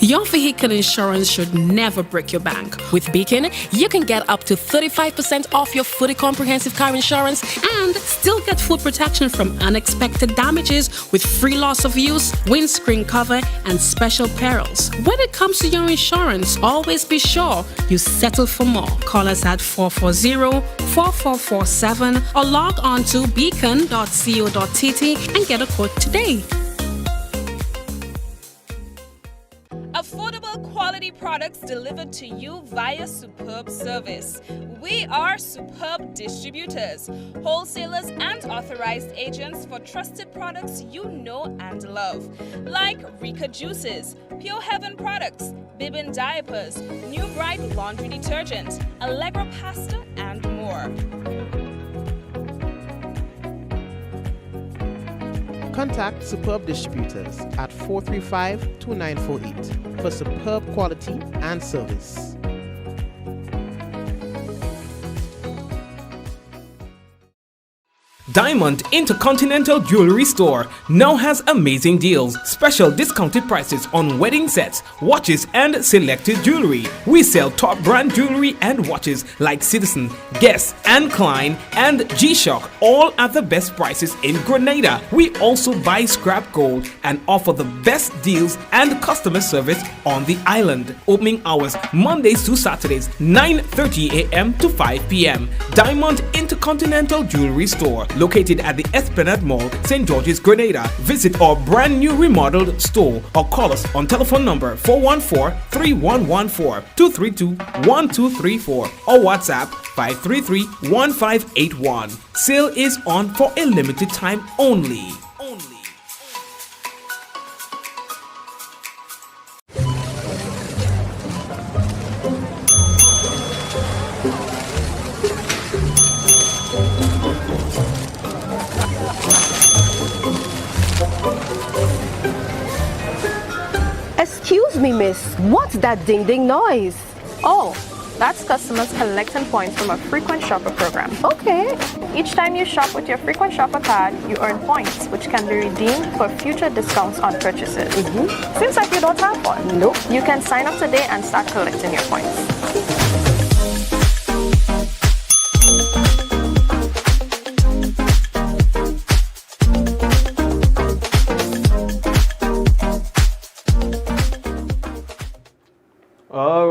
Your vehicle insurance should never break your bank. With Beacon, you can get up to 35% off your fully comprehensive car insurance and still get full protection from unexpected damages with free loss of use, windscreen cover, and special perils. When it comes to your insurance, always be sure you settle for more. Call us at 440-4447 or log on to beacon.co.tt and get a quote today. Affordable quality products delivered to you via superb service. We are Superb Distributors, wholesalers and authorized agents for trusted products you know and love, like Rika Juices, Pure Heaven products, Bibbin diapers, New Bright laundry detergent, Allegra pasta, and more. Contact Superb Distributors at 435-2948 for superb quality and service. Diamond Intercontinental Jewelry Store now has amazing deals, special discounted prices on wedding sets, watches, and selected jewelry. We sell top brand jewelry and watches like Citizen, Guess, and Klein, and G-Shock, all at the best prices in Grenada. We also buy scrap gold and offer the best deals and customer service on the island. Opening hours Mondays to Saturdays, 9:30 a.m. to 5 p.m. Diamond Intercontinental Jewelry Store, located at the Esplanade Mall, St. George's, Grenada. Visit our brand new remodeled store or call us on telephone number 414-3114, 232-1234 or WhatsApp 533-1581. Sale is on for a limited time only. Excuse me, miss. What's that ding-ding noise? Oh, that's customers collecting points from a frequent shopper program. Okay. Each time you shop with your frequent shopper card, you earn points, which can be redeemed for future discounts on purchases. Seems like you don't have one. Nope. You can sign up today and start collecting your points. All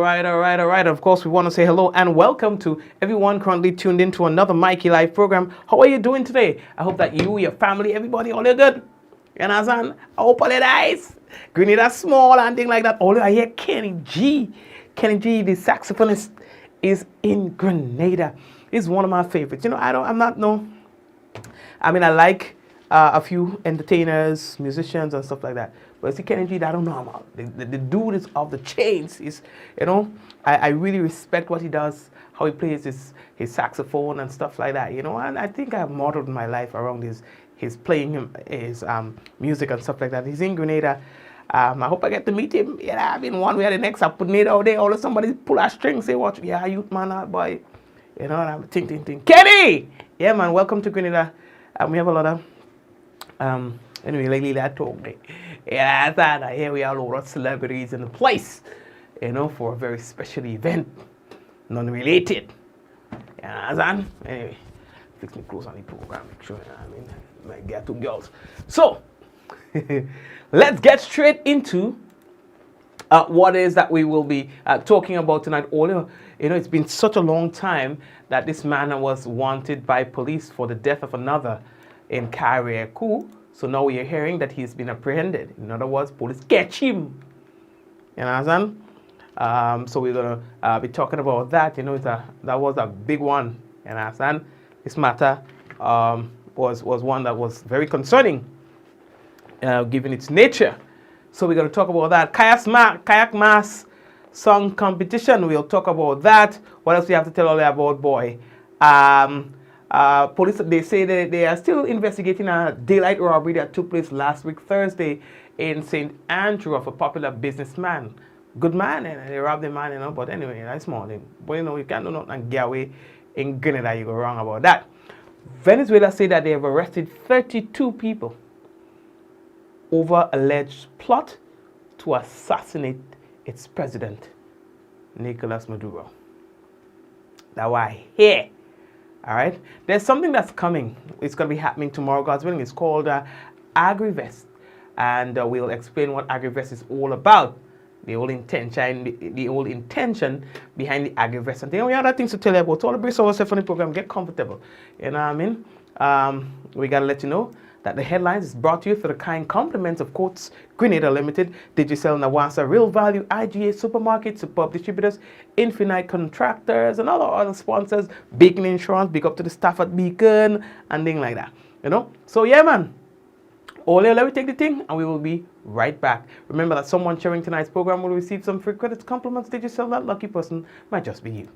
right. Of course, we want to say hello and welcome to everyone currently tuned in to another Mikey Live program. How are you doing today? I hope that you, your family, everybody, all are good. You know what I'm saying? I hope all the eyes. Grenada small and thing like that. All I hear Kenny G. Kenny G, the saxophonist, is in Grenada. He's one of my favorites. You know, I like a few entertainers, musicians, and stuff like that. But see, Kenny G, I don't know. The dude is off the chains. He's, you know, I really respect what he does, how he plays his saxophone and stuff like that. You know, and I think I've modeled my life around his playing his music and stuff like that. He's in Grenada. I hope I get to meet him. Yeah, I mean, one way or the next, I put it out there. All of somebody pull a string, say, "Watch, yeah, youth man, boy." You know, and I'm think. Kenny, yeah, man, welcome to Grenada. We have a lot of anyway, lately that told me. Yeah, I thought here we are, a lot of celebrities in the place, you know, for a very special event, non-related. You know what I'm saying? Anyway, fix me close on the program, make sure, you know what I mean, might get two girls. So, let's get straight into what is that we will be talking about tonight. You know, it's been such a long time that this man was wanted by police for the death of another in Carriacou. So now we are hearing that he's been apprehended. In other words, police catch him. You know what I'm saying? So we're going to be talking about that. You know, that was a big one. You know what I'm saying? This matter was one that was very concerning, given its nature. So we're going to talk about that. Kayak Mass Song Competition. We'll talk about that. What else do you have to tell all about, boy? Police, they say that they are still investigating a daylight robbery that took place last week, Thursday, in St. Andrew of a popular businessman good man, and they robbed the man, you know. But anyway, that's small thing. But you know, you can't do nothing and get away in Grenada. You go wrong about that. Venezuela say that they have arrested 32 people over alleged plot to assassinate its president, Nicolas Maduro. That's why I hear. All right, there's something that's coming. It's going to be happening tomorrow, God's willing. It's called Agri-Fest, and we'll explain what Agri-Fest is all about. The whole intention, the whole intention behind the Agri-Fest. And then we have other things to tell you about. So all the brace ourselves on the program, get comfortable. You know what I mean? We got to let you know that the headlines is brought to you through the kind compliments of Courts Grenada Limited, Digicel Nawasa, Real Value, IGA Supermarket, Superb Distributors, Infinite Contractors, and other sponsors, Beacon Insurance, big up to the staff at Beacon, and things like that. You know? So yeah, man. Ole, let me take the thing, and we will be right back. Remember that someone sharing tonight's program will receive some free credits, compliments. Digicel, that lucky person might just be you.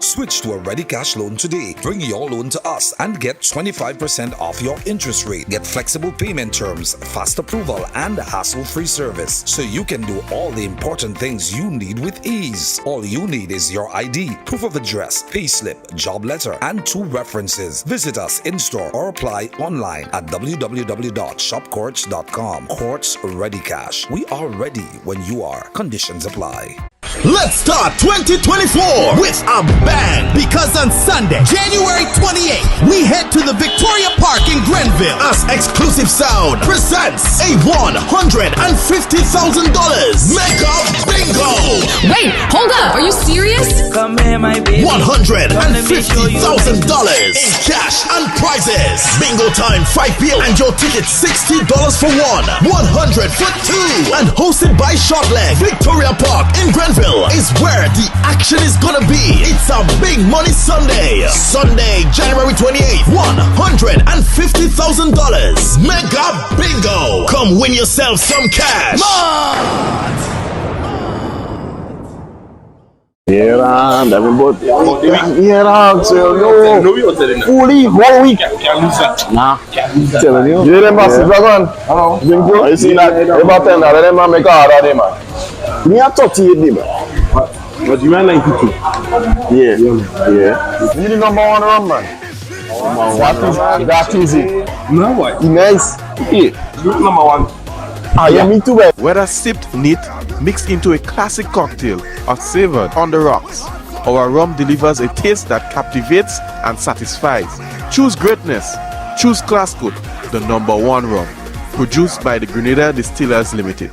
Switch to a Ready Cash loan today. Bring your loan to us and get 25% off your interest rate. Get flexible payment terms, fast approval, and hassle-free service, so you can do all the important things you need with ease. All you need is your ID, proof of address, payslip, job letter, and 2 references. Visit us in-store or apply online at www.shopcourts.com. Courts Ready Cash. We are ready when you are. Conditions apply. Let's start 2024 with a bang, because on Sunday, January 28th, we head to the Victoria Park in Grenville as Exclusive Sound presents a $150,000 Mega Bingo. Wait, hold up, are you serious? Come here, my baby. $150,000 in cash and prizes. Bingo time 5 p.m. and your ticket $60 for one, 100 for two, and hosted by Shortleg. Victoria Park in Grenville is where the action is gonna be. It's a big money Sunday. Sunday, January 28th, $150,000 Mega Bingo. Come win yourself some cash. Yeah, everybody. Yeah, so no. Fully 1 week. Nah. Telling you. Yeah, them massive dragon. Hello. You see that? About 10 that them make a order, man. Me a 38, man. But you man 92. Yeah. Yeah. You the number 1 rum, man. That is it. No, what? Nice. Yeah. You number 1. Ah, yeah, me too, man. Whether sipped neat, mixed into a classic cocktail, or savored on the rocks, our rum delivers a taste that captivates and satisfies. Choose greatness. Choose Classcoat, the number 1 rum. Produced by the Grenada Distillers Limited.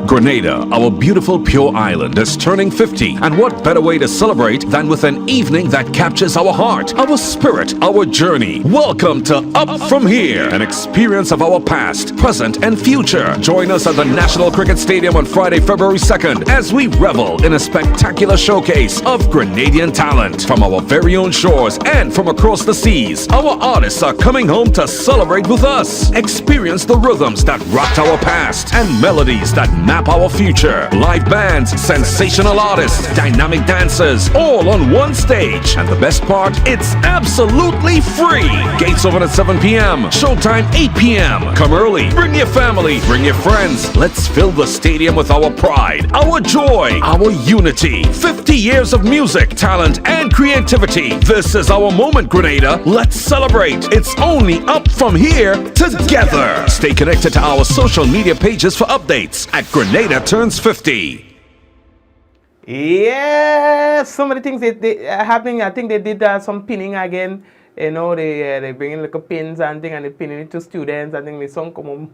Grenada, our beautiful pure island, is turning 50, and what better way to celebrate than with an evening that captures our heart, our spirit, our journey. Welcome to Up From Here, an experience of our past, present, and future. Join us at the National Cricket Stadium on Friday, February 2nd, as we revel in a spectacular showcase of Grenadian talent from our very own shores and from across the seas. Our artists are coming home to celebrate with us. Experience the rhythms that rocked our past and melodies that map our future. Live bands, sensational artists, dynamic dancers, all on one stage. And the best part, it's absolutely free. Gates open at 7 p.m. Showtime 8 p.m. Come early. Bring your family. Bring your friends. Let's fill the stadium with our pride, our joy, our unity. 50 years of music, talent, and creativity. This is our moment, Grenada. Let's celebrate. It's only up from here together. Stay connected to our social media pages for updates at Grenada turns 50. Yeah, some of the things they are happening. I think they did some pinning again. You know, they bring in like a pins and thing, and they pinning it to students. I think my son come home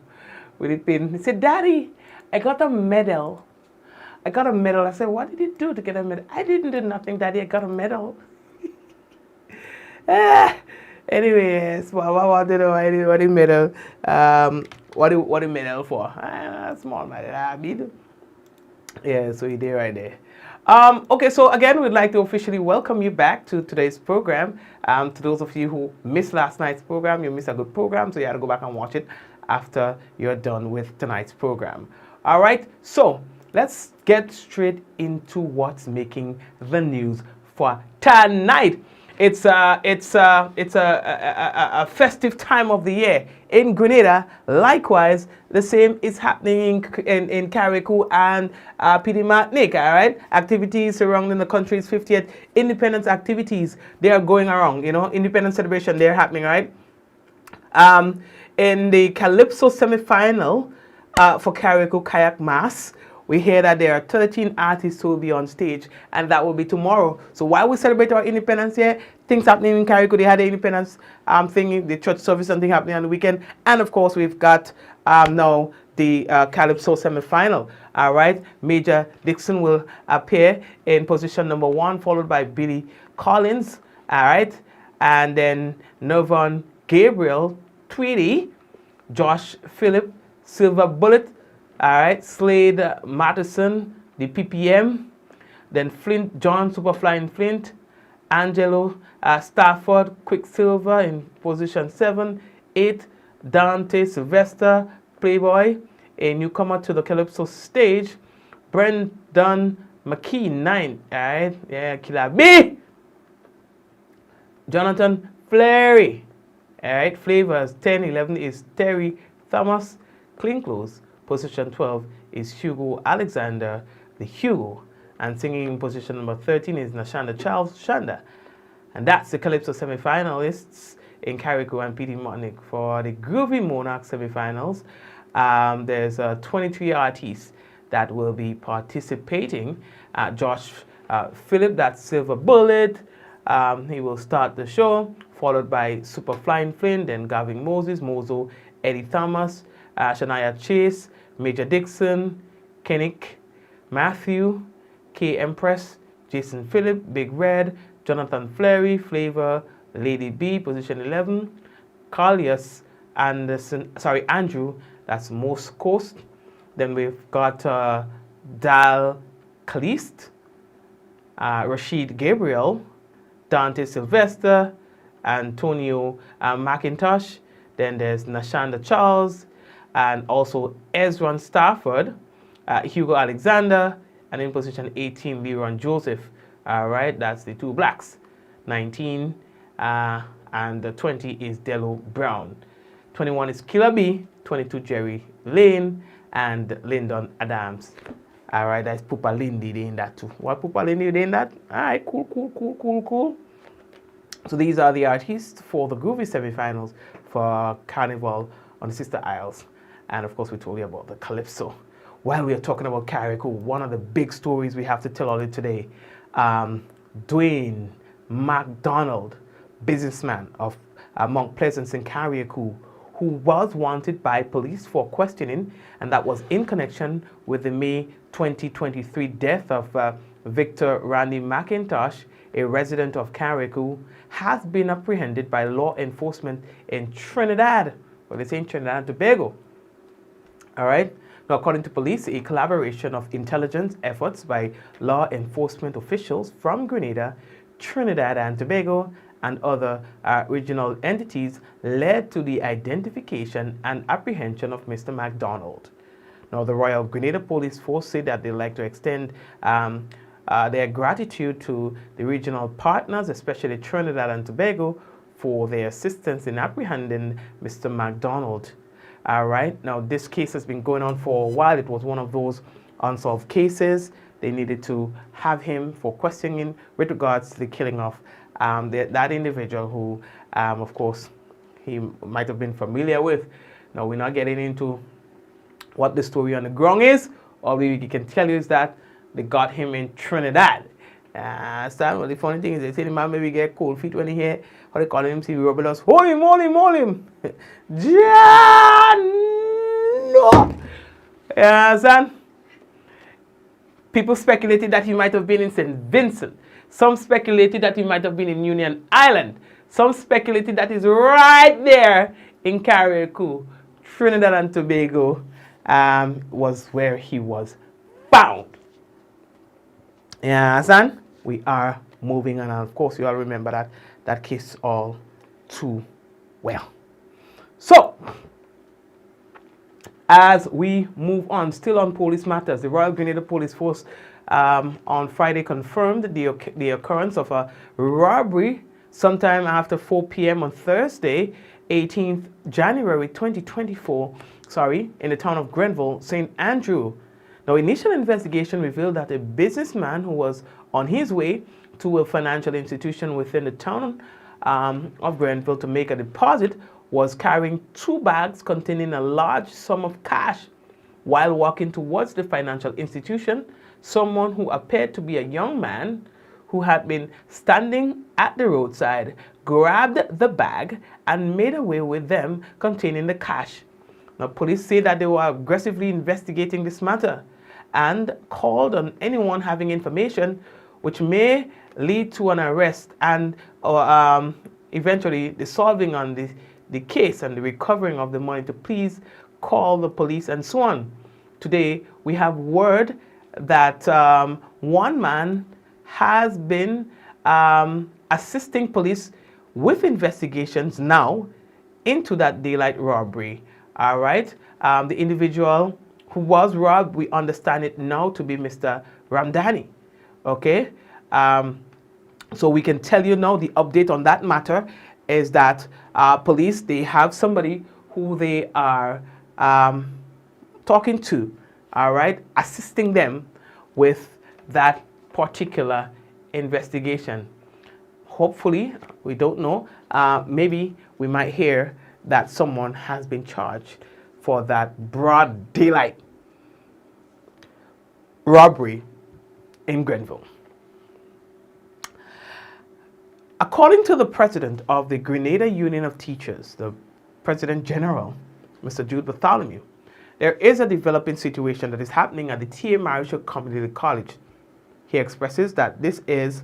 with the pin. He said, "Daddy, I got a medal. I got a medal." I said, "What did you do to get a medal?" "I didn't do nothing, Daddy. I got a medal." Anyways, what did what the medal? What the medal for? Small medal. Yeah, so you did right there. Okay, so again, we'd like to officially welcome you back to today's program. To those of you who missed last night's program, you missed a good program, so you had to go back and watch it after you're done with tonight's program. All right, so let's get straight into what's making the news for tonight. a festive time of the year in Grenada. Likewise, the same is happening in Carriacou and PD Martinique. All right, activities surrounding the country's 50th independence activities, they are going around. You know, independence celebration, they're happening, right? In the Calypso semi-final for Carriacou Kayak Mass, we hear that there are 13 artists who will be on stage, and that will be tomorrow. So while we celebrate our independence here, things happening in Carriacou, they had the independence thing, the church service and thing happening on the weekend. And of course, we've got now the Calypso semi-final. All right, Major Dixon will appear in position number 1, followed by Billy Collins. All right, and then Nervon Gabriel, Tweedy, Josh Phillip, Silver Bullet, all right, Slade Matheson, the PPM, then Flint, John Superflying Flint, Angelo Stafford, Quicksilver in position 7, 8, Dante Sylvester, Playboy, a newcomer to the Calypso stage, Brendan McKee, 9, all right, yeah, Killer B, Jonathan Fleury, all right, Flavors, 10, 11 is Terry Thomas, Clean Clothes, position 12 is Hugo Alexander, the Hugo, and singing in position number 13 is Nashanda Charles Shanda. And that's the Calypso semi-finalists in Carriacou and PD Martinique. For the Groovy Monarch semi-finals, there's 23 artists that will be participating. Josh Phillip, that's Silver Bullet, he will start the show, followed by Super Flying Flynn, then Gavin Moses, Mozo, Eddie Thomas, Shania Chase, Major Dixon, Kennick, Matthew, K Empress, Jason Phillip, Big Red, Jonathan Fleury, Flavor, Lady B, position 11, Carlius Anderson, Andrew, that's Most Coast. Then we've got Dal Caliste, Rashid Gabriel, Dante Sylvester, Antonio McIntosh. Then there's Nashanda Charles, and also Ezron Stafford, Hugo Alexander, and in position 18, Leron Joseph. All right, that's the two blacks. 19 and 20 is Delo Brown. 21 is Killer B, 22 Jerry Lane, and Lyndon Adams. All right, that's Pupa Lindy, they in that too. What Pupa Lindy, they in that? All right, cool. So these are the artists for the Groovy semifinals for Carnival on the Sister Isles. And of course, we told you about the Calypso. While we are talking about Carriacou, one of the big stories we have to tell all you today, Dwayne McDonald, businessman of Mount Pleasant in Carriacou, who was wanted by police for questioning, and that was in connection with the May 2023 death of Victor Randy McIntosh, a resident of Carriacou, has been apprehended by law enforcement in Trinidad. Well, they say in Trinidad and Tobago. All right. Now, according to police, a collaboration of intelligence efforts by law enforcement officials from Grenada, Trinidad and Tobago, and other regional entities led to the identification and apprehension of Mr. McDonald. Now, the Royal Grenada Police Force said that they'd like to extend their gratitude to the regional partners, especially Trinidad and Tobago, for their assistance in apprehending Mr. McDonald. All right, now this case has been going on for a while. It was one of those unsolved cases. They needed to have him for questioning with regards to the killing of that individual who, of course, he might have been familiar with. Now, we're not getting into what the story on the ground is. All we can tell you is that they got him in Trinidad. Well, the funny thing is, they say the man maybe get cold feet when he hear how they call him, see Robulus, hold him. No. Son. People speculated that he might have been in St. Vincent. Some speculated that he might have been in Union Island. Some speculated that he's right there in Carriacou. Trinidad and Tobago was where he was found. Son, we are moving on. And of course, you all remember that case all too well. So, as we move on, still on police matters, the Royal Grenada Police Force on Friday confirmed the occurrence of a robbery sometime after 4 p.m. on Thursday, 18th January 2024, in the town of Grenville, St. Andrew. Now, initial investigation revealed that a businessman who was on his way to a financial institution within the town of Grenville to make a deposit was carrying 2 bags containing a large sum of cash. While walking towards the financial institution, someone who appeared to be a young man who had been standing at the roadside grabbed the bag and made away with them containing the cash. Now, police say that they were aggressively investigating this matter and called on anyone having information which may lead to an arrest and eventually the solving on the case and the recovering of the money to please call the police and so on. Today, we have word that one man has been assisting police with investigations now into that daylight robbery. All right. The individual who was robbed, we understand it now to be Mr. Ramdani. Okay. So we can tell you now the update on that matter is that police, they have somebody who they are talking to, all right, assisting them with that particular investigation. Hopefully, we don't know, maybe we might hear that someone has been charged for that broad daylight robbery in Grenville. According to the president of the Grenada Union of Teachers, the President General, Mr. Jude Bartholomew, there is a developing situation that is happening at the T.A. Marshall Community College. He expresses that this is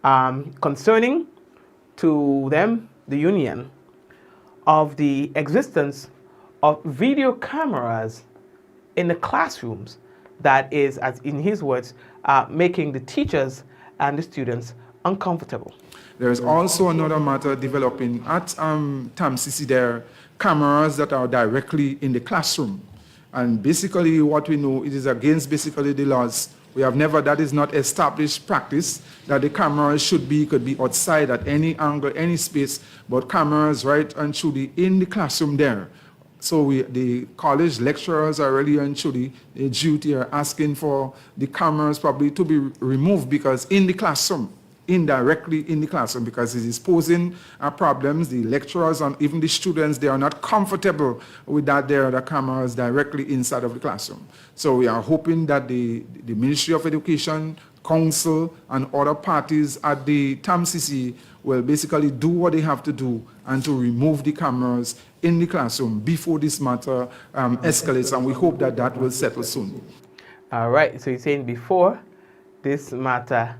concerning to them, the union, of the existence of video cameras in the classrooms that is, as in his words, making the teachers and the students uncomfortable. There is also another matter developing at TAMCC. There are cameras that are directly in the classroom. And basically what we know, it is against basically the laws. We have never, that is not established practice, that the cameras could be outside at any angle, any space, but cameras right and truly in the classroom there. So the college lecturers are really and truly duty are asking for the cameras probably to be removed because in the classroom, indirectly in the classroom, because it is posing problems. The lecturers and even the students, they are not comfortable with that there are the cameras directly inside of the classroom. So we are hoping that the Ministry of Education, Council, and other parties at the TAMCC will basically do what they have to do and to remove the cameras in the classroom before this matter escalates, and we hope that that will settle soon. All right, so you're saying before this matter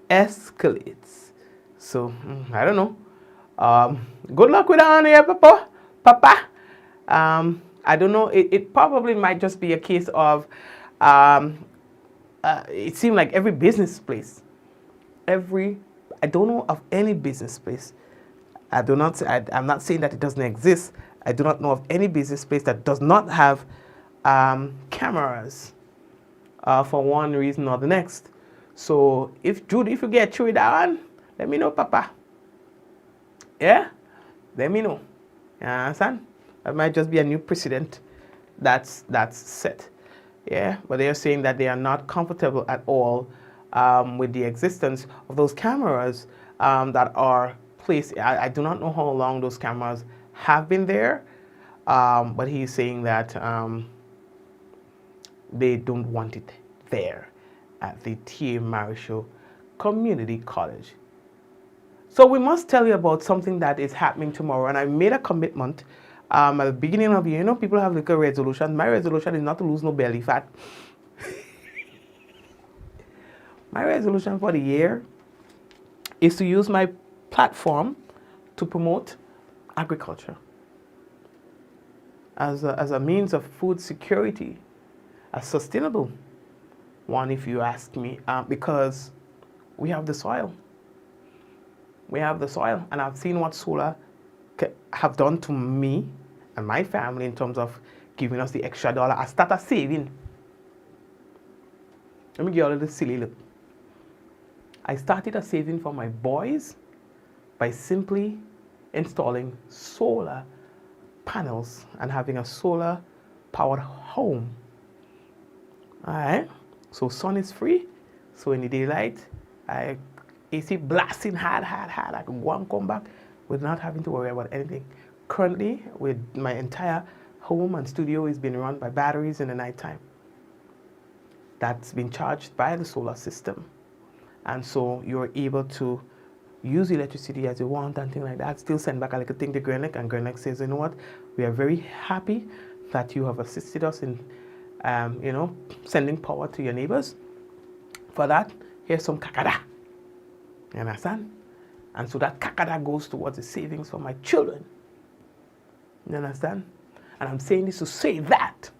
escalates. So, I don't know. Good luck with that here, Papa. I don't know. It probably might just be a case of, it seemed like every business place, I don't know of any business place. I'm not saying that it doesn't exist. I do not know of any business place that does not have cameras for one reason or the next. So if Jude, if you get through that one, let me know, Papa. Yeah? Let me know. You understand? That might just be a new precedent that's set. Yeah? But they are saying that they are not comfortable at all with the existence of those cameras that are placed. I do not know how long those cameras have been there, but he's saying that they don't want it there at the T.A. Marshall Community College. So we must tell you about something that is happening tomorrow, and I made a commitment at the beginning of the year. You know, people have like a resolution. My resolution is not to lose no belly fat. My resolution for the year is to use my platform to promote agriculture as a means of food security, a sustainable one, if you ask me, because we have the soil. We have the soil, and I've seen what solar have done to me and my family in terms of giving us the extra dollar. I started saving. Let me give you a little silly look. I started a saving for my boys by simply installing solar panels and having a solar powered home. All right, so sun is free. So in the daylight, AC blasting hard, I can go and come back with not having to worry about anything. Currently, with my entire home and studio is being run by batteries in the nighttime. That's been charged by the solar system. And so you're able to use electricity as you want and things like that. Still send back a little thing to Greenlick, and Greenlick says, you know what, we are very happy that you have assisted us in, sending power to your neighbors. For that, here's some kakada. You understand? And so that kakada goes towards the savings for my children. You understand? And I'm saying this to say that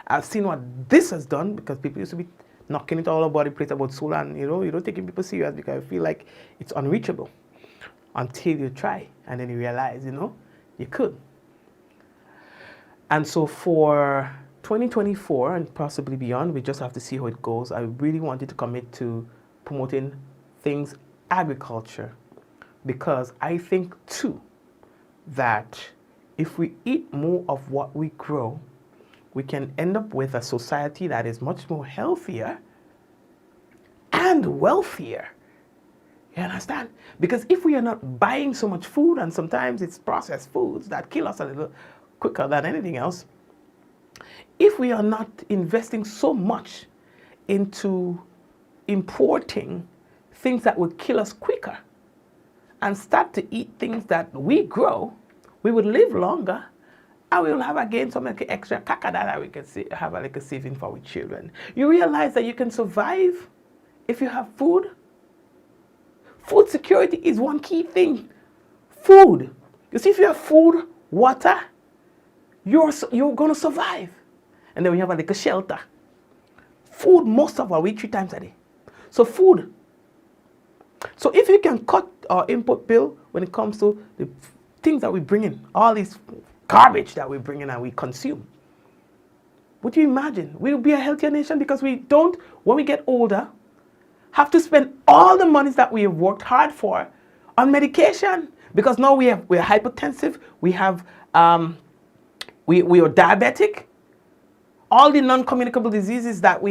I've seen what this has done, because people used to be knocking it all about the place about solar, and you don't taking people serious because I feel like it's unreachable until you try, and then you realize, you could. And so for 2024 and possibly beyond, we just have to see how it goes. I really wanted to commit to promoting things agriculture, because I think too that if we eat more of what we grow, we can end up with a society that is much more healthier and wealthier. You understand? Because if we are not buying so much food, and sometimes it's processed foods that kill us a little quicker than anything else, if we are not investing so much into importing things that will kill us quicker and start to eat things that we grow, we would live longer, and we will have again some extra kakada that we can have like a saving for our children. You realize that you can survive if you have food. Food security is one key thing. Food. You see, if you have food, water, you're going to survive. And then we have a little shelter. Food, most of our we eat 3 times a day. So food. So if you can cut our input bill when it comes to the things that we bring in, all these garbage that we bring in and we consume, would you imagine we'll be a healthier nation? Because we don't, when we get older, have to spend all the monies that we have worked hard for on medication. Because now we're hypertensive, we have we are diabetic, all the non-communicable diseases that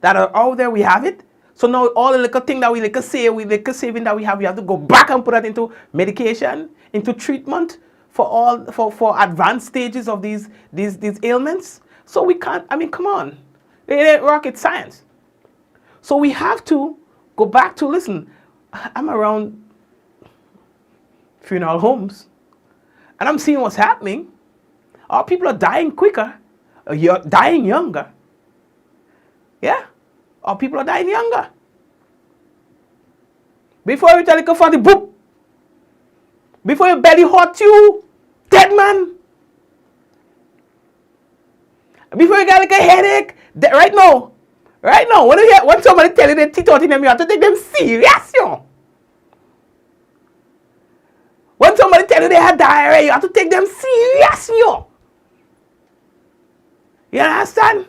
are out there, we have it. So now all the little thing that we little saving that we have to go back and put that into medication, into treatment for advanced stages of these ailments. So we can't, come on. It ain't rocket science. So we have to go back to, listen, I'm around funeral homes and I'm seeing what's happening. Our people are dying quicker, you're dying younger. Yeah? Our people are dying younger. Before you tell you for the boop, before your belly hurt you, dead man. Before you get like a headache, right now, when somebody tell you their teeth out in them, you have to take them serious, When somebody tell you they have diarrhea, you have to take them serious, You understand?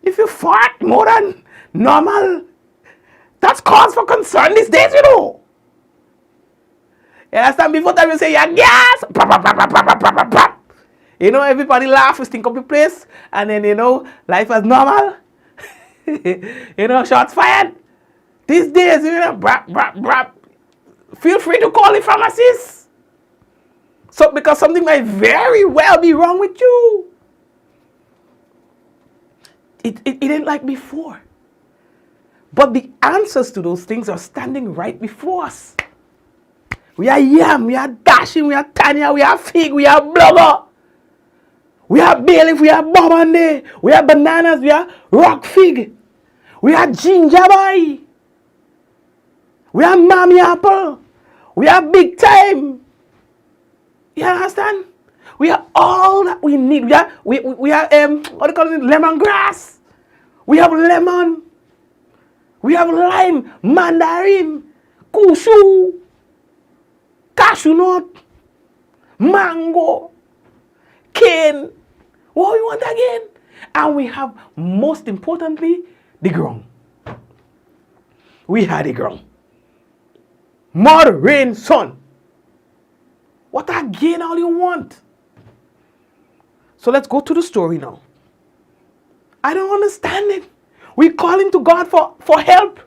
If you fart more than normal, that's cause for concern these days, You understand? Before time you say you're gas, everybody laugh, we think of the place, and then, life as normal. Shots fired. These days, feel free to call the pharmacist. So, because something might very well be wrong with you. It ain't like before. But the answers to those things are standing right before us. We are yam, we are dashing, we are tanya, we are fig, we are blubber. We are bay leaf, we are bobande, we are bananas, we are rock fig. We are ginger boy. We are mommy apple. We are big time. You understand? We are all that we need. We are what do you call it? Lemongrass. We have lemon. We have lime, mandarin, kushu, cashew nut, mango, cane. What we want again? And we have, most importantly, the ground. We had the ground. mud, rain, sun. What again all you want? So let's go to the story now. I don't understand it. We're calling to God for help.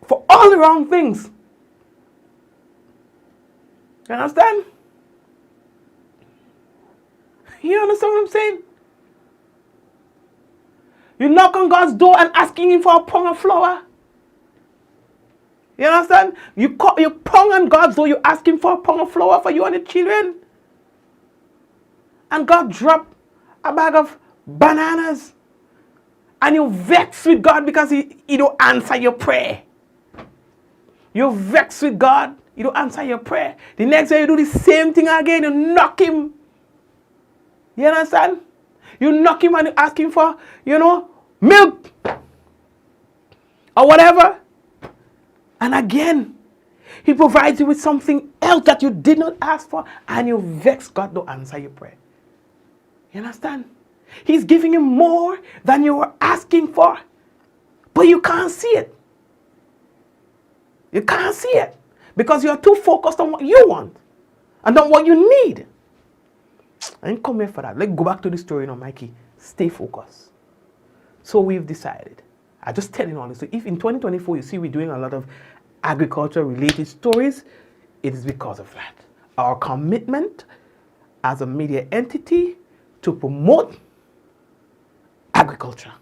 For all the wrong things. You understand? You understand what I'm saying? You knock on God's door and asking him for a pound of flour. You understand? You pound on God's door, you ask him for a pound of flour for you and your children. And God drop a bag of bananas. And you vex with God because he don't answer your prayer. You vex with God, he don't answer your prayer. The next day you do the same thing again, you knock him. You understand? You knock him and you ask him for, milk. Or whatever. And again, he provides you with something else that you did not ask for. And you vex God, don't answer your prayer. You understand? He's giving you more than you were asking for. But you can't see it. You can't see it. Because you're too focused on what you want. And not what you need. I didn't come here for that. Let's go back to the story now, Mikey. Stay focused. So we've decided. I just tell you honestly, if in 2024 you see we're doing a lot of agriculture related stories, it is because of that. Our commitment as a media entity to promote agriculture.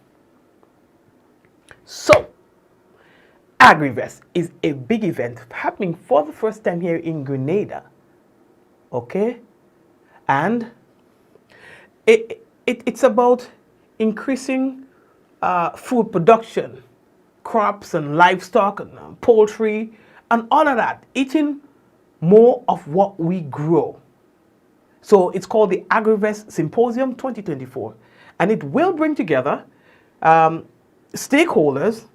So, Agri-Fest is a big event happening for the first time here in Grenada. Okay? And it's about increasing food production, crops and livestock and poultry and all of that. Eating more of what we grow. So it's called the Agri-Fest Symposium 2024. And it will bring together stakeholders,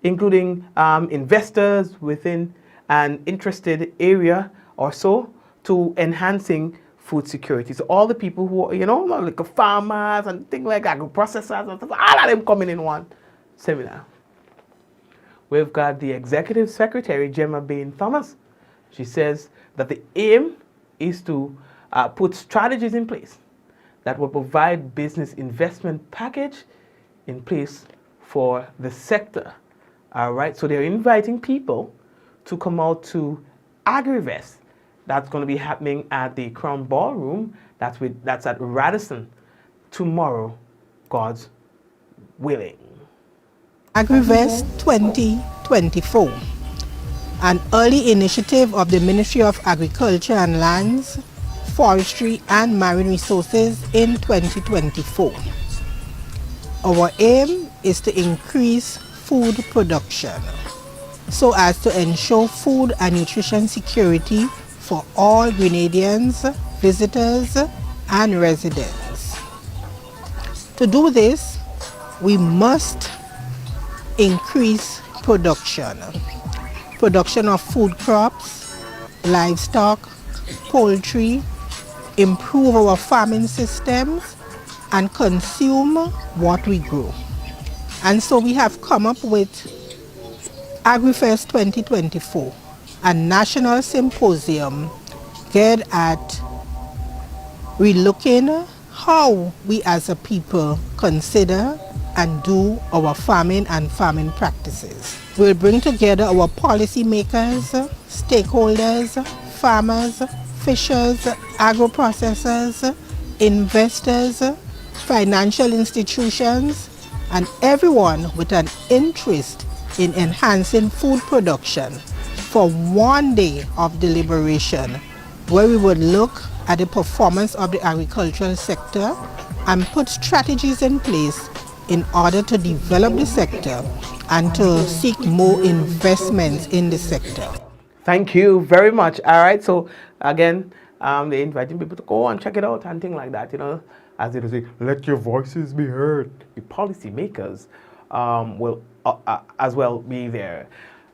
including investors within an interested area or so, to enhancing food security. So all the people who are, like farmers and things like agro-processors and stuff, all of them coming in one seminar. We've got the Executive Secretary, Gemma Bain Thomas. She says that the aim is to put strategies in place that will provide business investment package in place for the sector. All right, so they're inviting people to come out to Agri-Fest. That's going to be happening at the Crown Ballroom. That's at Radisson tomorrow, God's willing. Agri-Fest 2024, an early initiative of the Ministry of Agriculture and Lands, Forestry and Marine Resources in 2024. Our aim is to increase food production so as to ensure food and nutrition security for all Grenadians, visitors and residents. To do this, we must increase production of food crops, livestock, poultry, improve our farming systems and consume what we grow. And so we have come up with Agri-Fest 2024, a national symposium geared at relooking how we as a people consider and do our farming and farming practices. We'll bring together our policymakers, stakeholders, farmers, fishers, agro-processors, investors, financial institutions, and everyone with an interest in enhancing food production for one day of deliberation, where we would look at the performance of the agricultural sector and put strategies in place in order to develop the sector and to seek more investments in the sector. Thank you very much. All right, so again, they're inviting people to go and check it out and things like that, as they say, let your voices be heard. The policymakers will as well be there.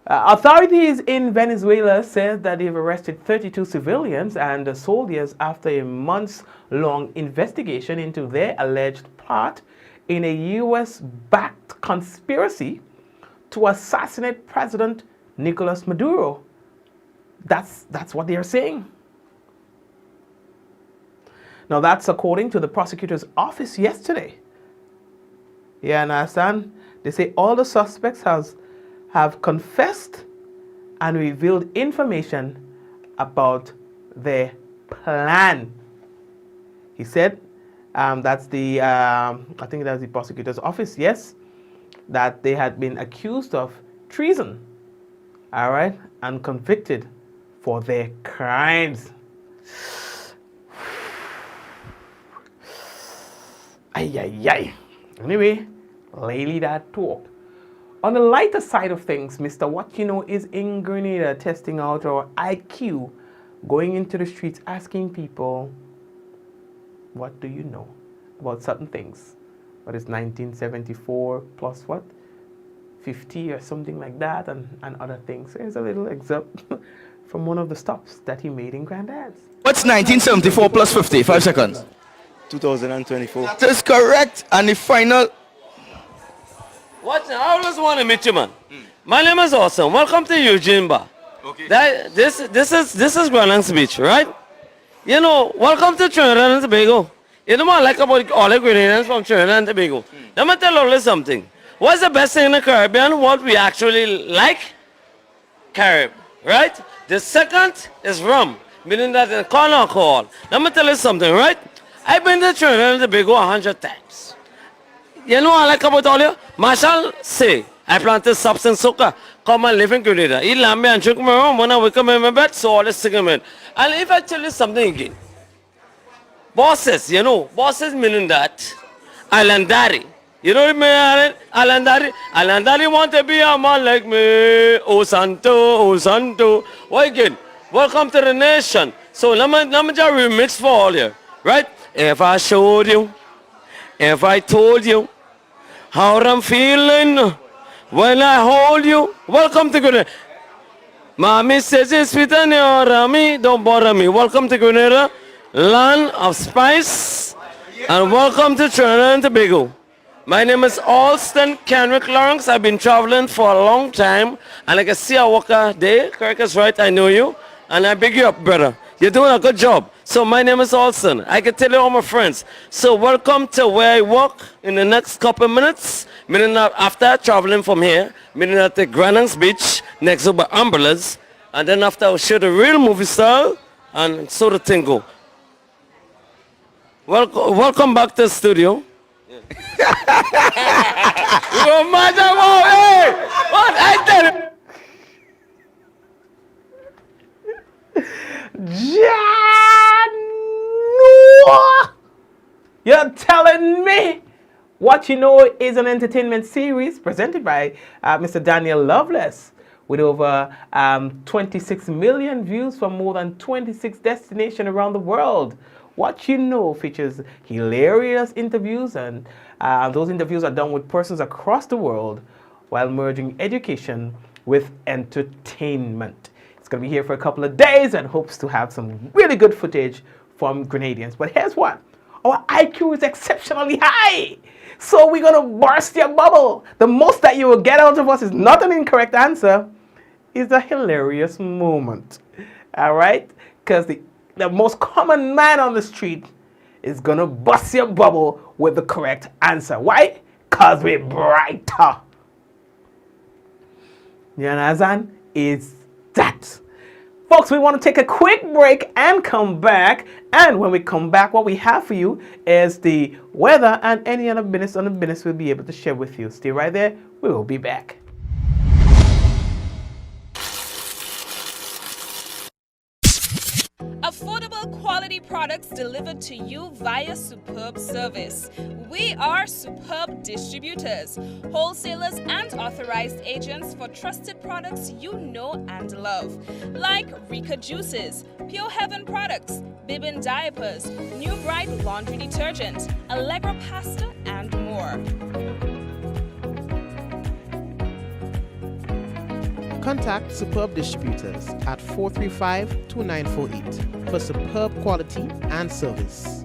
Authorities in Venezuela said that they've arrested 32 civilians and soldiers after a months-long investigation into their alleged part in a U.S.-backed conspiracy to assassinate President Nicolas Maduro. That's what they are saying. Now that's according to the prosecutor's office yesterday. You understand? They say all the suspects have confessed and revealed information about their plan. He said, that's the, I think that's the prosecutor's office, yes, that they had been accused of treason, all right, and convicted for their crimes. Ay. Anyway, lately that talk. On the lighter side of things, Mr. What You Know is in Grenada testing out our IQ, going into the streets asking people, what do you know about certain things? What is 1974 plus what? 50 or something like that, and other things. Here's a little excerpt from one of the stops that he made in Grandad's. What's 1974 plus 50? 5 seconds. 2024. That is correct. And the final. What? I always want to meet you, man. My name is Awesome. Welcome to Eugene Bar. Okay. This is Granance Beach, right? You know, welcome to Trinidad and Tobago. You know what I like about all the Grenadians from Trinidad and Tobago? Let me tell you something. What's the best thing in the Caribbean? What we actually like? Carib, right? The second is rum, meaning that it's corn alcohol. Let me tell you something, right? I've been to Trinidad and Tobago 100 times. You know what I like about all you? Marshall say, I planted substance soca. Come and live in Grenada. Eat lamb and drink my rum when I wake up in my bed, so all this cigarette. And if I tell you something again, bosses, you know, bosses meaning that Islandari. You know what I mean? Islandari. Islandari want to be a man like me. Oh Santo. Why again? Welcome to the nation. So let me just remix for all you, right? If I showed you, if I told you how I'm feeling when I hold you, welcome to Grenada. Mommy says it's sweet and you're me, don't bother me. Welcome to Grenada, land of spice, and welcome to Trinidad and Tobago. My name is Alston Kenrick Lawrence. I've been traveling for a long time, and like I see I walk a day, correct is right, I know you, and I big you up, brother. You're doing a good job. So my name is Alston. I can tell you all my friends. So welcome to where I walk in the next couple of minutes. Meaning that after traveling from here, meaning at the Granance Beach, next over umbrellas, and then after I'll show the real movie style, and so the thing go. Welcome back to the studio. Your mother, hey! What I tell you? You're telling me What You Know is an entertainment series presented by Mr. Daniel Loveless with over 26 million views from more than 26 destinations around the world. What You Know features hilarious interviews, and those interviews are done with persons across the world while merging education with entertainment. It's going to be here for a couple of days and hopes to have some really good footage from Grenadians. But here's what. Our IQ is exceptionally high. So we're going to burst your bubble. The most that you will get out of us is not an incorrect answer. It's a hilarious moment. All right? Because the most common man on the street is going to bust your bubble with the correct answer. Why? Because we're brighter. You understand? It's that. Folks, we want to take a quick break and come back. And when we come back, what we have for you is the weather and any other business on the business we'll be able to share with you. Stay right there. We will be back. Affordable quality products delivered to you via superb service. We are Superb Distributors, wholesalers and authorized agents for trusted products you know and love, like Rika Juices, Pure Heaven products, Bibbin diapers, New Bright laundry detergent, Allegra pasta, and more. Contact Superb Distributors at 435-2948 for superb quality and service.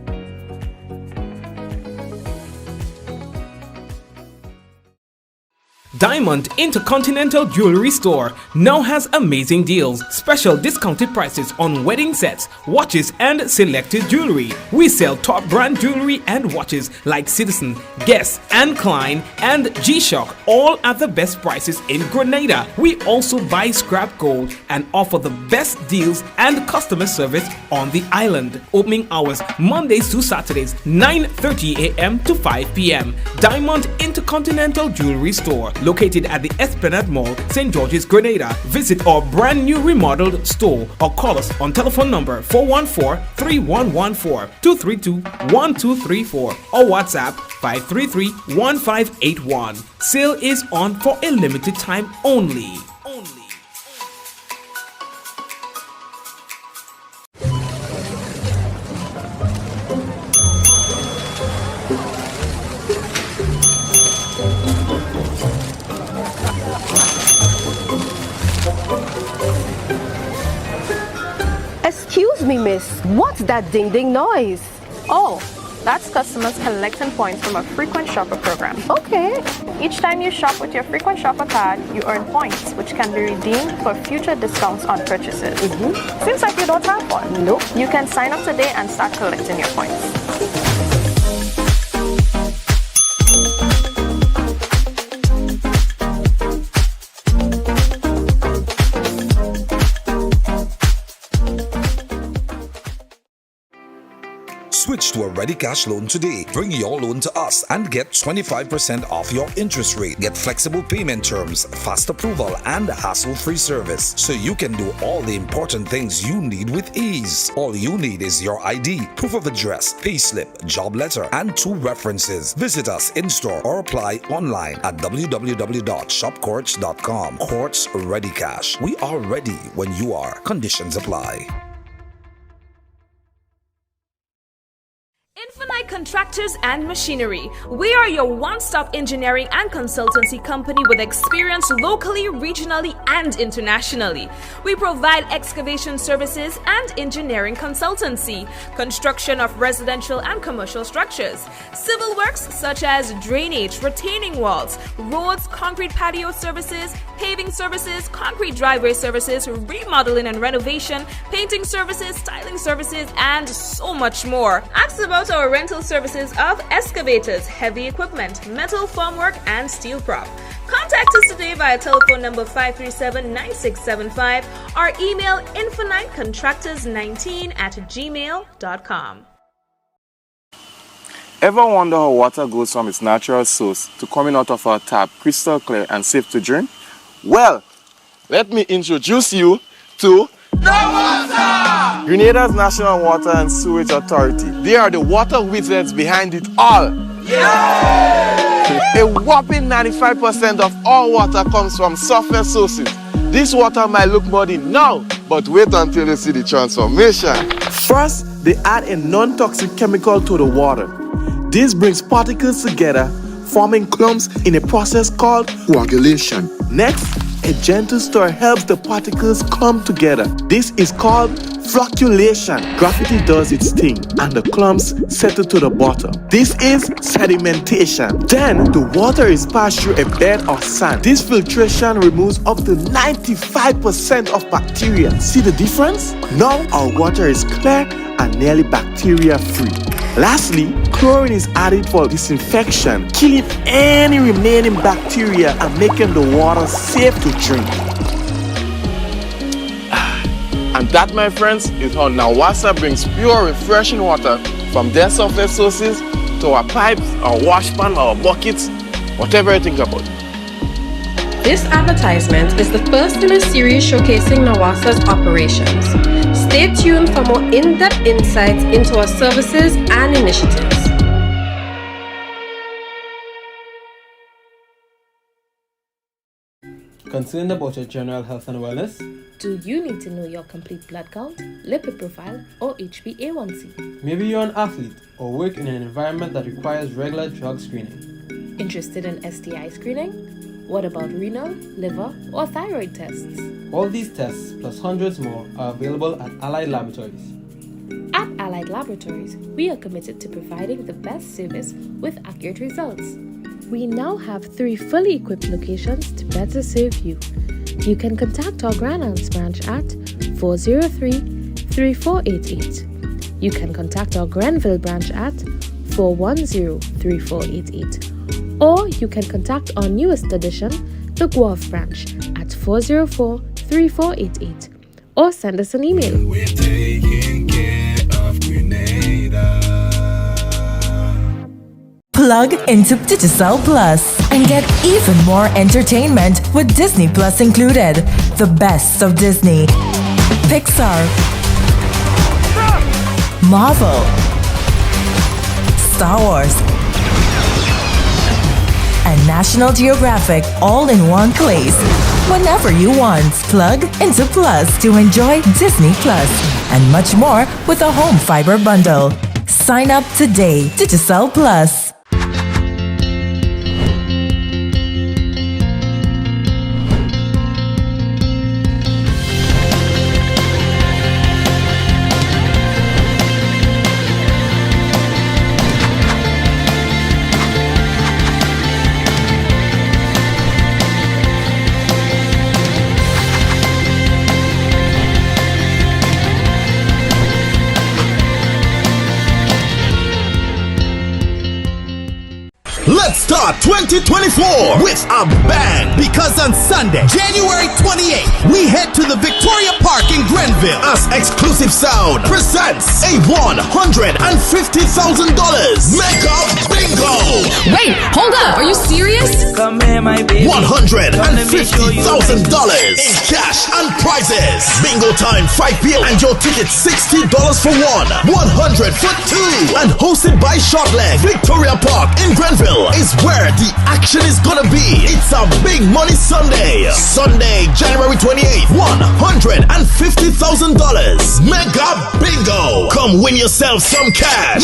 Diamond Intercontinental Jewelry Store now has amazing deals, special discounted prices on wedding sets, watches and selected jewelry. We sell top brand jewelry and watches like Citizen, Guess and Klein and G-Shock, all at the best prices in Grenada. We also buy scrap gold and offer the best deals and customer service on the island. Opening hours Mondays to Saturdays 9:30 a.m. to 5 p.m. Diamond Intercontinental Jewelry Store, located at the Esplanade Mall, St. George's, Grenada. Visit our brand new remodeled store or call us on telephone number 414-3114, 232-1234 or WhatsApp 533-1581. Sale is on for a limited time only. Excuse me, miss. What's that ding-ding noise? Oh, that's customers collecting points from a frequent shopper program. Okay. Each time you shop with your frequent shopper card, you earn points, which can be redeemed for future discounts on purchases. Seems like you don't have one. Nope. You can sign up today and start collecting your points. Switch to a ready cash loan today. Bring your loan to us and get 25% off your interest rate. Get flexible payment terms, fast approval, and hassle-free service, so you can do all the important things you need with ease. All you need is your ID, proof of address, payslip, job letter, and 2 references. Visit us in-store or apply online at www.shopcourts.com. Courts Ready Cash. We are ready when you are. Conditions apply. Infinite Contractors and Machinery. We are your one-stop engineering and consultancy company with experience locally, regionally, and internationally. We provide excavation services and engineering consultancy, construction of residential and commercial structures, civil works such as drainage, retaining walls, roads, concrete patio services, paving services, concrete driveway services, remodeling and renovation, painting services, styling services, and so much more. Ask about our rental services of excavators, heavy equipment, metal formwork, and steel prop. Contact us today via telephone number 537-9675 or email infinitecontractors19@gmail.com. Ever wonder how water goes from its natural source to coming out of our tap crystal clear and safe to drink? Well, let me introduce you to Grenada's National Water and Sewage Authority. They are the water wizards behind it all. A whopping 95% of all water comes from surface sources. This water might look muddy now, but wait until you see the transformation. First, they add a non-toxic chemical to the water. This brings particles together, forming clumps in a process called coagulation. Next, a gentle stir helps the particles come together. This is called flocculation. Gravity does its thing and the clumps settle to the bottom. This is sedimentation. Then the water is passed through a bed of sand. This filtration removes up to 95% of bacteria. See the difference? Now our water is clear and nearly bacteria free. Lastly, chlorine is added for disinfection, killing any remaining bacteria and making the water safe to drink. And that, my friends, is how Nawasa brings pure, refreshing water from their surface sources to our pipes, our wash pan, our buckets, whatever you think about. This advertisement is the first in a series showcasing Nawasa's operations. Stay tuned for more in-depth insights into our services and initiatives. Concerned about your general health and wellness? Do you need to know your complete blood count, lipid profile, or HbA1c? Maybe you're an athlete or work in an environment that requires regular drug screening. Interested in STI screening? What about renal, liver, or thyroid tests? All these tests, plus hundreds more, are available at Allied Laboratories. At Allied Laboratories, we are committed to providing the best service with accurate results. We now have 3 fully equipped locations to better serve you. You can contact our Grand Anse branch at 403-3488. You can contact our Grenville branch at 410-3488. Or you can contact our newest addition, the Guelph branch, at 404-3488. Or send us an email. We're taking care of Grenada. Plug into Digicel Plus and get even more entertainment with Disney Plus included. The best of Disney, Pixar, Marvel, Star Wars, and National Geographic all in one place. Whenever you want, plug into Plus to enjoy Disney Plus and much more with a home fiber bundle. Sign up today. Digicel Plus. Let's start 2024 with a bang, because on Sunday, January 28th, we head to the Victoria Park in Grenville as Exclusive Sound presents a $150,000 Mega Bingo. Wait, hold up, are you serious? Come here, my baby. $150,000 in cash and prizes. Bingo time 5 p.m. and your ticket $60 for one, 100 for two, and hosted by Shortleg. Victoria Park in Grenville is where the action is gonna be. It's a big money Sunday. Sunday, January 28th, $150,000 Mega Bingo. Come win yourself some cash.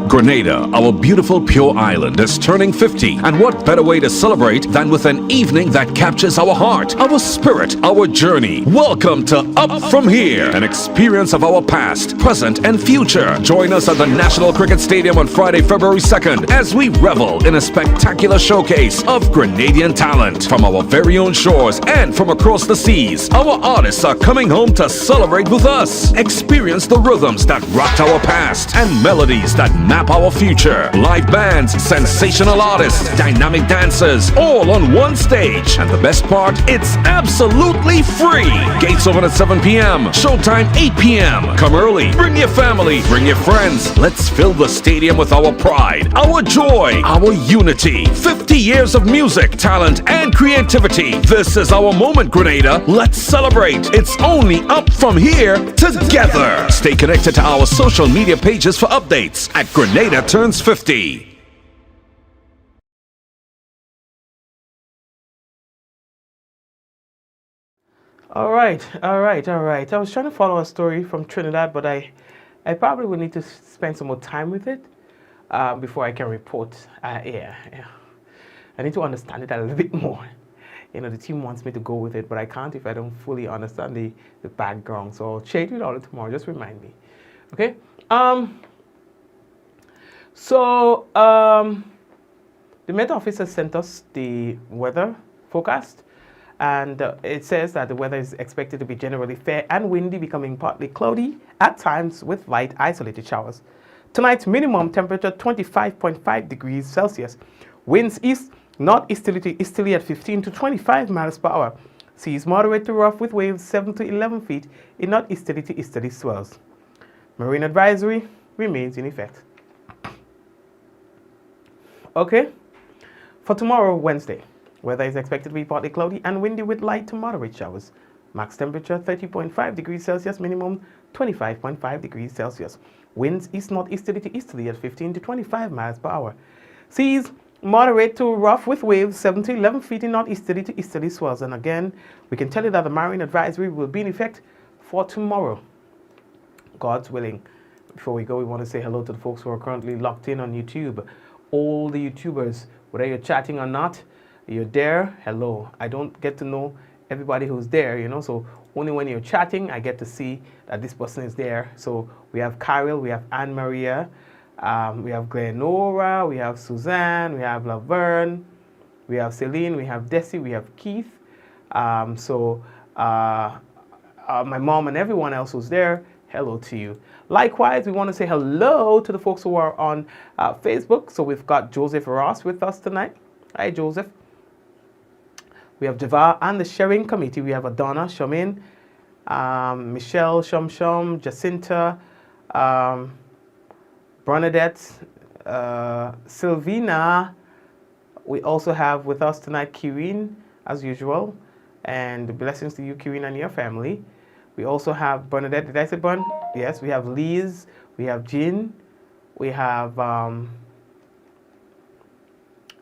Grenada, our beautiful pure island, is turning 50. And what better way to celebrate than with an evening that captures our heart, our spirit, our journey. Welcome to Up From Here, an experience of our past, present, and future. Join us at the National Cricket Stadium on Friday, February 2nd, as we revel in a spectacular showcase of Grenadian talent from our very own shores and from across the seas. Our artists are coming home to celebrate with us. Experience the rhythms that rocked our past and melodies that map our future. Live bands, sensational artists, dynamic dancers, all on one stage. And the best part, it's absolutely free. Gates open at 7 p.m. Showtime 8 p.m. Come early. Bring your family. Bring your friends. Let's fill the stadium with our pride, our joy, our unity. 50 years of music, talent, and creativity. This is our moment, Grenada. Let's celebrate. It's only Up From Here together. Stay connected to our social media pages for updates at Grenada Turns 50. All right. I was trying to follow a story from Trinidad, but I probably will need to spend some more time with it before I can report. I need to understand it a little bit more. You know, the team wants me to go with it, but I can't if I don't fully understand the background. So I'll share it all tomorrow. Just remind me. Okay? The Met Office has sent us the weather forecast, and it says that the weather is expected to be generally fair and windy, becoming partly cloudy at times with light isolated showers. Tonight's minimum temperature 25.5 degrees Celsius. Winds east northeasterly to easterly at 15 to 25 miles per hour. Seas moderate to rough with waves 7 to 11 feet in northeasterly to easterly swells. Marine advisory remains in effect. Okay, for tomorrow, Wednesday, weather is expected to be partly cloudy and windy with light to moderate showers. Max temperature 30.5 degrees Celsius, minimum 25.5 degrees Celsius. Winds east-northeasterly to easterly at 15 to 25 miles per hour. Seas moderate to rough with waves 7 to 11 feet in northeasterly to easterly swells. And again, we can tell you that the marine advisory will be in effect for tomorrow, God's willing. Before we go, we want to say hello to the folks who are currently locked in on YouTube. All the YouTubers, whether you're chatting or not, you're there. Hello. I don't get to know everybody who's there, you know, so only when you're chatting, I get to see that this person is there. So we have Carol, we have Anne Maria, We have Glenora, we have Suzanne, we have Laverne, we have Celine, we have Desi, we have Keith. My mom and everyone else who's there, hello to you. Likewise, we want to say hello to the folks who are on Facebook. So we've got Joseph Ross with us tonight. Hi, Joseph. We have Java and the sharing committee. We have Adonna, Shamin, Michelle, Shum, Jacinta, Bernadette, Sylvina. We also have with us tonight Kirin, as usual. And blessings to you, Kirin, and your family. We also have Bernadette. Did I say Bern? Yes, we have Liz. We have Jean. We have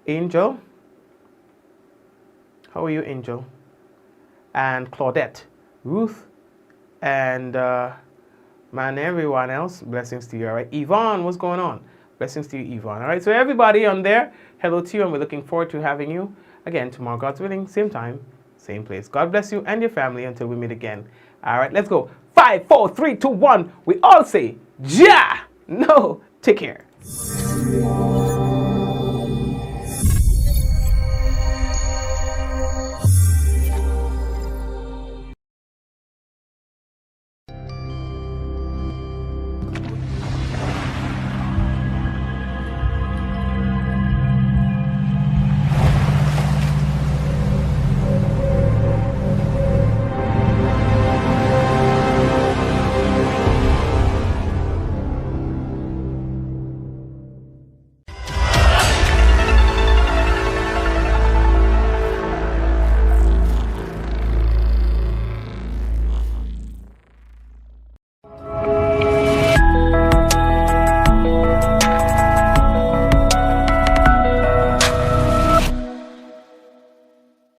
Angel. How are you, Angel? And Claudette, Ruth, and everyone else. Blessings to you, all right? Yvonne, what's going on? Blessings to you, Yvonne, all right? So everybody on there, hello to you, and we're looking forward to having you again tomorrow, God's willing, same time, same place. God bless you and your family until we meet again. All right, let's go. 5, 4, 3, 2, 1. We all say, Ja! No, take care.